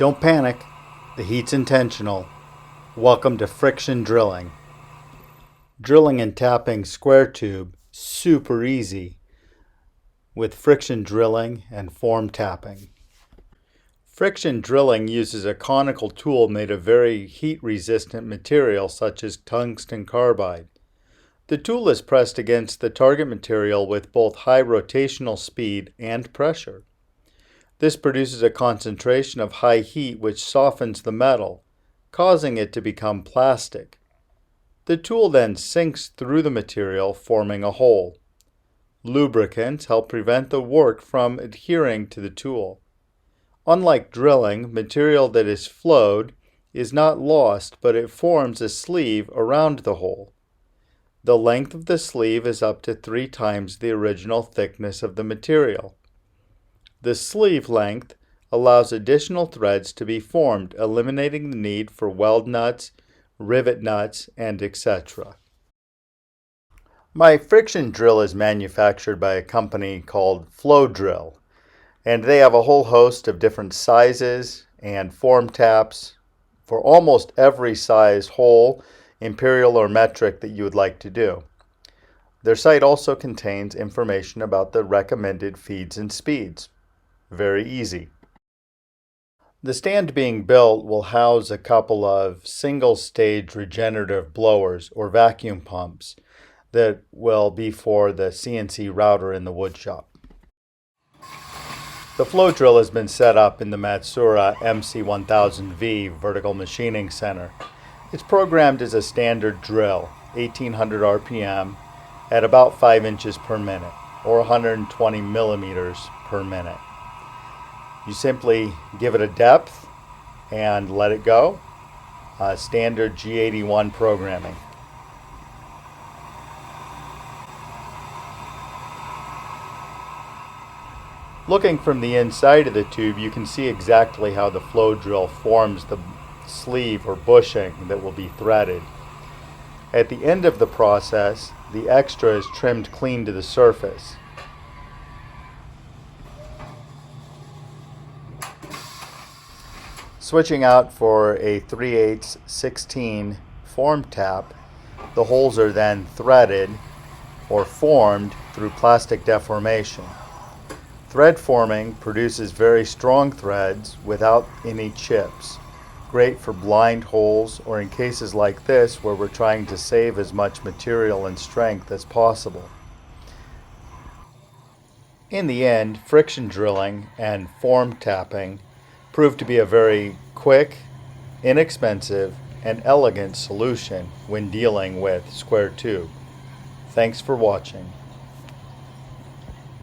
Don't panic. The heat's intentional. Welcome to friction drilling. Drilling and tapping square tube, super easy with friction drilling and form tapping. Friction drilling uses a conical tool made of very heat-resistant material such as tungsten carbide. The tool is pressed against the target material with both high rotational speed and pressure. This produces a concentration of high heat which softens the metal, causing it to become plastic. The tool then sinks through the material, forming a hole. Lubricants help prevent the work from adhering to the tool. Unlike drilling, material that is flowed is not lost, but it forms a sleeve around the hole. The length of the sleeve is up to 3 times the original thickness of the material. The sleeve length allows additional threads to be formed, eliminating the need for weld nuts, rivet nuts, and etc. My friction drill is manufactured by a company called Flowdrill, and they have a whole host of different sizes and form taps for almost every size hole, imperial or metric that you would like to do. Their site also contains information about the recommended feeds and speeds. Very easy. The stand being built will house a couple of single-stage regenerative blowers or vacuum pumps that will be for the CNC router in the wood shop. The flow drill has been set up in the Matsuura MC1000V vertical machining center. It's programmed as a standard drill, 1800 RPM, at about 5 inches per minute, or 120 millimeters per minute. You simply give it a depth and let it go. Standard G81 programming. Looking from the inside of the tube, you can see exactly how the flow drill forms the sleeve or bushing that will be threaded. At the end of the process, the extra is trimmed clean to the surface. Switching out for a 3/8 16 form tap, the holes are then threaded or formed through plastic deformation. Thread forming produces very strong threads without any chips. Great for blind holes or in cases like this where we're trying to save as much material and strength as possible. In the end, friction drilling and form tapping proved to be a very quick, inexpensive, and elegant solution when dealing with square tube. Thanks for watching.